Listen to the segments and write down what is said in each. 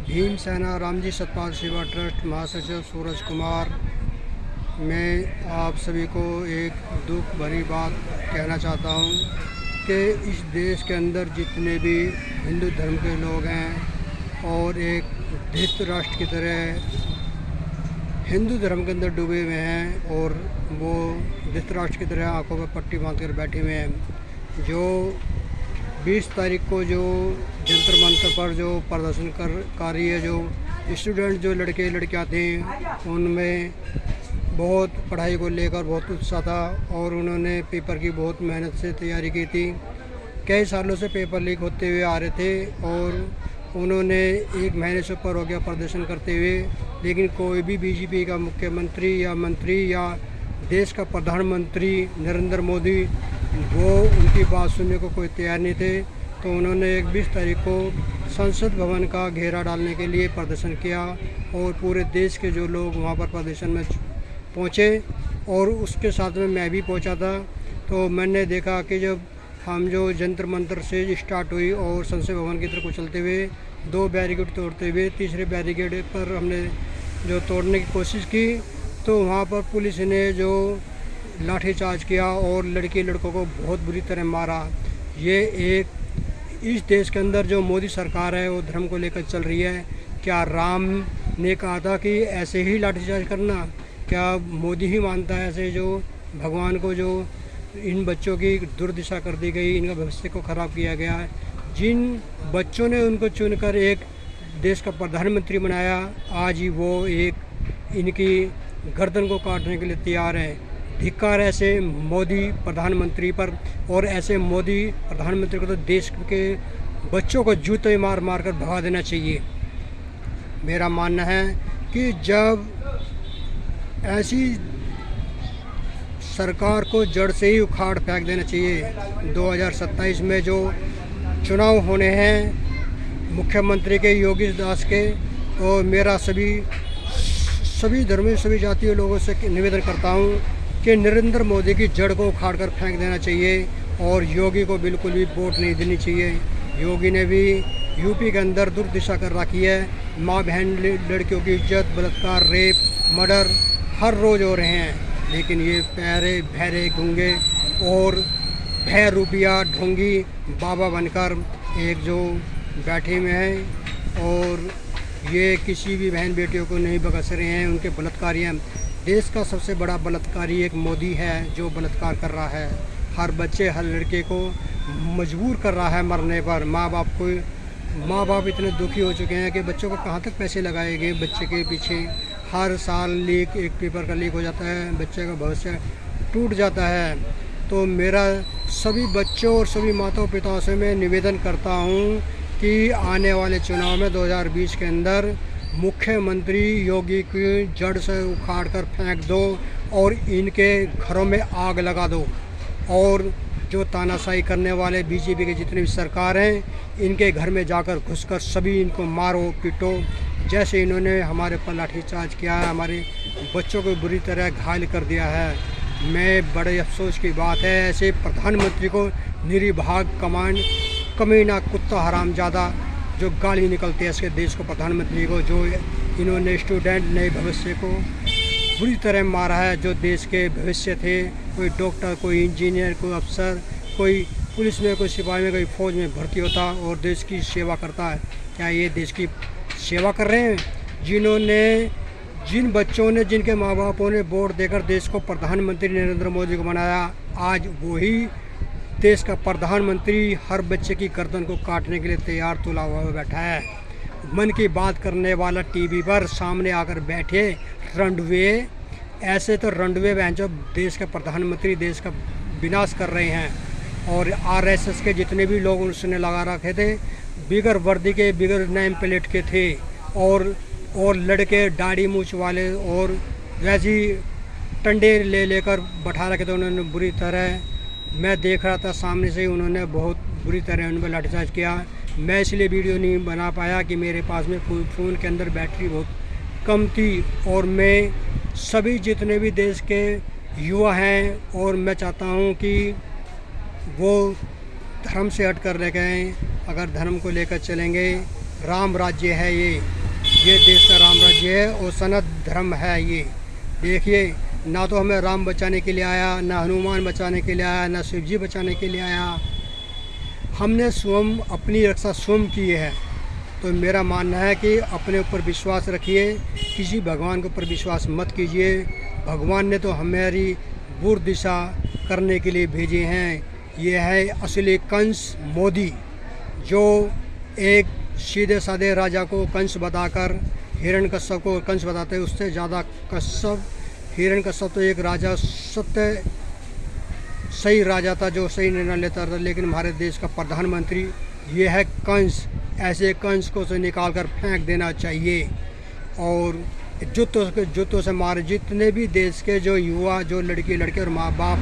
भीम सेना रामजी सतपाल सेवा ट्रस्ट महासचिव सूरज कुमार। मैं आप सभी को एक दुख भरी बात कहना चाहता हूँ कि इस देश के अंदर जितने भी हिंदू धर्म के लोग हैं और एक धृतराष्ट्र की तरह हिंदू धर्म के अंदर डूबे हुए हैं और वो धृतराष्ट्र की तरह आंखों पर पट्टी बांधकर बैठे हुए हैं। जो 20 तारीख को जो जंतर मंतर पर जो प्रदर्शनकारी है, जो स्टूडेंट जो लड़के लड़कियां थे, उनमें बहुत पढ़ाई को लेकर बहुत उत्साह था और उन्होंने पेपर की बहुत मेहनत से तैयारी की थी। कई सालों से पेपर लीक होते हुए आ रहे थे और उन्होंने 1 महीने से ऊपर हो गया प्रदर्शन करते हुए, लेकिन कोई भी बीजेपी का मुख्यमंत्री या मंत्री या देश का प्रधानमंत्री नरेंद्र मोदी वो उनकी बात सुनने को कोई तैयार नहीं थे। तो उन्होंने 21 तारीख को संसद भवन का घेरा डालने के लिए प्रदर्शन किया और पूरे देश के जो लोग वहाँ पर प्रदर्शन में पहुँचे और उसके साथ में मैं भी पहुँचा था। तो मैंने देखा कि जब हम जो जंतर मंतर से स्टार्ट हुई और संसद भवन की तरफ को चलते हुए 2 बैरिकेड तोड़ते हुए तीसरे बैरिकेड पर हमने जो तोड़ने की कोशिश की, तो वहाँ पर पुलिस ने जो लाठीचार्ज किया और लड़की लड़कों को बहुत बुरी तरह मारा। ये एक इस देश के अंदर जो मोदी सरकार है वो धर्म को लेकर चल रही है। क्या राम ने कहा था कि ऐसे ही लाठीचार्ज करना? क्या मोदी ही मानता है ऐसे जो भगवान को जो इन बच्चों की दुर्दशा कर दी गई, इनका भविष्य को ख़राब किया गया है? जिन बच्चों ने उनको चुनकर एक देश का प्रधानमंत्री बनाया, आज ही वो एक इनकी गर्दन को काटने के लिए तैयार है। धिक्कार ऐसे मोदी प्रधानमंत्री पर, और ऐसे मोदी प्रधानमंत्री को तो देश के बच्चों को जूते मार मार कर भगा देना चाहिए। मेरा मानना है कि जब ऐसी सरकार को जड़ से ही उखाड़ फेंक देना चाहिए। 2027 में जो चुनाव होने हैं मुख्यमंत्री के योगी दास के, और मेरा सभी धर्मी सभी जातीय लोगों से निवेदन करता हूँ कि नरेंद्र मोदी की जड़ को उखाड़ कर फेंक देना चाहिए और योगी को बिल्कुल भी वोट नहीं देनी चाहिए। योगी ने भी यूपी के अंदर दुर्दशा कर रखी है। माँ बहन लड़कियों की इज्जत, बलात्कार, रेप, मर्डर हर रोज़ हो रहे हैं, लेकिन ये प्यारे बहरे गूंगे और भय रूपिया ढोंगी बाबा बनकर एक जो बैठे हुए हैं और ये किसी भी बहन बेटियों को नहीं बख्श रहे हैं। उनके बलात्कारी हैं। देश का सबसे बड़ा बलात्कारी एक मोदी है जो बलात्कार कर रहा है। हर बच्चे हर लड़के को मजबूर कर रहा है मरने पर। माँ बाप इतने दुखी हो चुके हैं कि बच्चों को कहाँ तक पैसे लगाएंगे बच्चे के पीछे। हर साल लीक, एक पेपर का लीक हो जाता है, बच्चे का भविष्य टूट जाता है। तो मेरा सभी बच्चों और सभी माताओं पिताओं से मैं निवेदन करता हूँ कि आने वाले चुनाव में 2020 के अंदर मुख्यमंत्री योगी की जड़ से उखाड़ कर फेंक दो और इनके घरों में आग लगा दो। और जो तानाशाही करने वाले बीजेपी के जितने भी सरकार हैं, इनके घर में जाकर घुसकर सभी इनको मारो पीटो। जैसे इन्होंने हमारे पर लाठीचार्ज किया है, हमारे बच्चों को बुरी तरह घायल कर दिया है। मैं बड़े अफसोस की बात है, ऐसे प्रधानमंत्री को निरीभाग कमीना कुत्ता हरामजादा जो गाली निकलती है इसके देश को प्रधानमंत्री को, जो इन्होंने स्टूडेंट नए भविष्य को बुरी तरह मारा है। जो देश के भविष्य थे, कोई डॉक्टर, कोई इंजीनियर, कोई अफसर, कोई पुलिस में, कोई सिपाही में, कोई फौज में भर्ती होता और देश की सेवा करता है। क्या ये देश की सेवा कर रहे हैं? जिन बच्चों ने, जिनके माँ बापों ने वोट देकर देश को प्रधानमंत्री नरेंद्र मोदी को बनाया, आज वही देश का प्रधानमंत्री हर बच्चे की गर्दन को काटने के लिए तैयार तुला हुआ बैठा है। मन की बात करने वाला टीवी पर सामने आकर बैठे रंडवे, ऐसे तो रंडवे बहन जो देश के प्रधानमंत्री देश का विनाश कर रहे हैं। और आरएसएस के जितने भी लोग उसने लगा रखे थे, बिगर वर्दी के, बिगर नेम प्लेट के थे, और लड़के दाढ़ी मूछ वाले और वैसी टंडे लेकर बैठा रखे थे उन्होंने बुरी तरह। मैं देख रहा था सामने से, उन्होंने बहुत बुरी तरह उन पर लाठीचार्ज किया। मैं इसलिए वीडियो नहीं बना पाया कि मेरे पास में फ़ोन के अंदर बैटरी बहुत कम थी। और मैं सभी जितने भी देश के युवा हैं, और मैं चाहता हूं कि वो धर्म से हट कर रह गए। अगर धर्म को लेकर चलेंगे, राम राज्य है ये, ये देश का राम राज्य है और सनातन धर्म है। ये देखिए, ना तो हमें राम बचाने के लिए आया, ना हनुमान बचाने के लिए आया, ना शिव जी बचाने के लिए आया। हमने स्वयं अपनी रक्षा स्वयं की है। तो मेरा मानना है कि अपने ऊपर विश्वास रखिए, किसी भगवान के ऊपर विश्वास मत कीजिए। भगवान ने तो हमारी बुरी दिशा करने के लिए भेजे हैं। ये है असली कंस मोदी, जो एक सीधे साधे राजा को कंस बताकर हिरण्यकश्यप को कंस बताते हैं। उससे ज़्यादा हिरण्यकश्यप तो एक राजा सत्य सही राजा था, जो सही निर्णय लेता था। लेकिन हमारे देश का प्रधानमंत्री ये है कंस। ऐसे कंस को से निकाल कर फेंक देना चाहिए और जूतों से मारे। जितने भी देश के जो युवा, जो लड़के और माँ बाप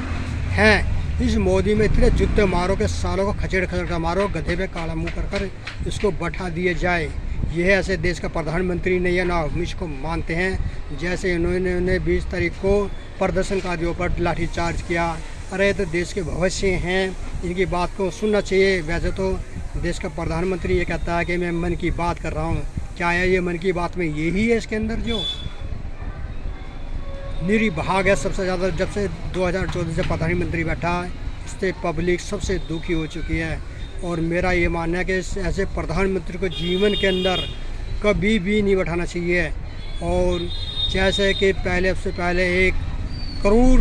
हैं, इस मोदी में इतने जूते मारो कि सालों को खचेड़ कर मारो, गधे पे काला मुंह कर इसको बैठा दिए जाए। यह ऐसे देश का प्रधानमंत्री नहीं है, ना हम इसको मानते हैं। जैसे इन्होंने 20 तारीख को प्रदर्शनकारियों पर लाठीचार्ज किया। अरे तो देश के भविष्य हैं, इनकी बात को सुनना चाहिए। वैसे तो देश का प्रधानमंत्री ये कहता है कि मैं मन की बात कर रहा हूँ। क्या है ये मन की बात में यही है? इसके अंदर जो निरीभाग है सबसे ज़्यादा, जब से 2014 से प्रधानमंत्री बैठा है, इससे पब्लिक सबसे दुखी हो चुकी है। और मेरा ये मानना है कि ऐसे प्रधानमंत्री को जीवन के अंदर कभी भी नहीं बैठाना चाहिए। और जैसे कि सबसे पहले एक करूर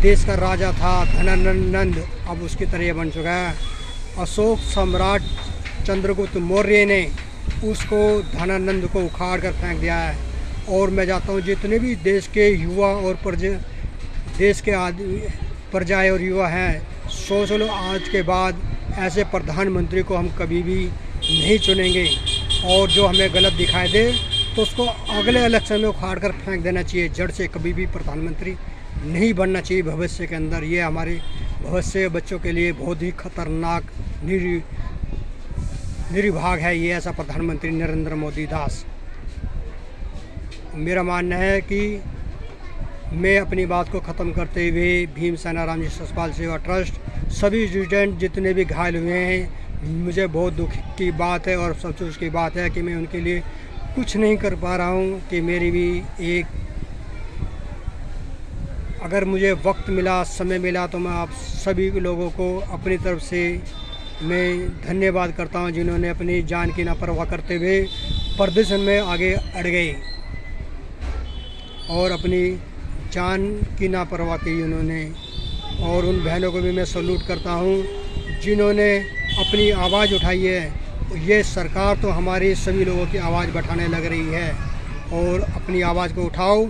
देश का राजा था धनानंद, अब उसकी तरह बन चुका है। अशोक सम्राट चंद्रगुप्त मौर्य ने उसको धनानंद को उखाड़ कर फेंक दिया है। और मैं चाहता हूँ जितने भी देश के युवा और देश के प्रजाएं और युवा हैं, सोच लो आज के बाद ऐसे प्रधानमंत्री को हम कभी भी नहीं चुनेंगे। और जो हमें गलत दिखाई दे तो उसको अगले इलेक्शन में उखाड़ कर फेंक देना चाहिए। जड़ से कभी भी प्रधानमंत्री नहीं बनना चाहिए भविष्य के अंदर। ये हमारे भविष्य बच्चों के लिए बहुत ही खतरनाक निरीभाग है ये ऐसा प्रधानमंत्री नरेंद्र मोदी दास। मेरा मानना है कि मैं अपनी बात को ख़त्म करते हुए भीमसेना रामजी सचपाल सेवा ट्रस्ट सभी स्टूडेंट जितने भी घायल हुए हैं, मुझे बहुत दुख की बात है और अफसोस की बात है कि मैं उनके लिए कुछ नहीं कर पा रहा हूं। कि मेरी भी एक, अगर मुझे वक्त मिला, समय मिला, तो मैं आप सभी लोगों को अपनी तरफ से मैं धन्यवाद करता हूं, जिन्होंने अपनी जान की ना परवाह करते हुए प्रदर्शन में आगे अड़ गए और अपनी जान की ना परवाह की उन्होंने। और उन बहनों को भी मैं सैल्यूट करता हूं जिन्होंने अपनी आवाज़ उठाई है। ये सरकार तो हमारी सभी लोगों की आवाज़ बढ़ाने लग रही है। और अपनी आवाज़ को उठाओ,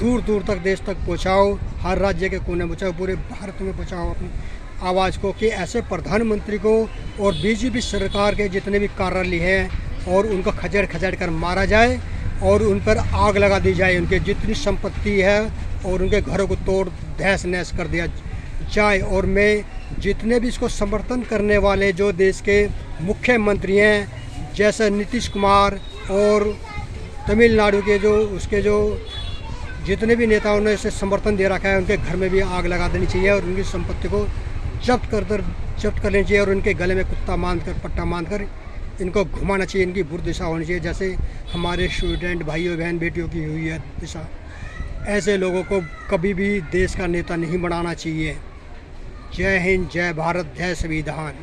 दूर दूर तक देश तक पहुंचाओ, हर राज्य के कोने में पहुंचाओ, पूरे भारत में पहुंचाओ अपनी आवाज़ को। कि ऐसे प्रधानमंत्री को और बीजेपी सरकार के जितने भी कार्यालय हैं और उनको खदेड़ कर मारा जाए और उन पर आग लगा दी जाए। उनके जितनी संपत्ति है और उनके घरों को तोड़ तहस नहस कर दिया जाए। और मैं जितने भी इसको समर्थन करने वाले जो देश के मुख्यमंत्री हैं, जैसे नीतीश कुमार और तमिलनाडु के जो जितने भी नेताओं ने इसे समर्थन दे रखा है, उनके घर में भी आग लगा देनी चाहिए और उनकी संपत्ति को जब्त कर लेनी चाहिए। और उनके गले में पट्टा बांध कर इनको घुमाना चाहिए। इनकी बुरी दिशा होनी चाहिए, जैसे हमारे स्टूडेंट भाइयों बहन बेटियों की हुई है दिशा। ऐसे लोगों को कभी भी देश का नेता नहीं बनाना चाहिए। जय हिंद, जय भारत, जय संविधान।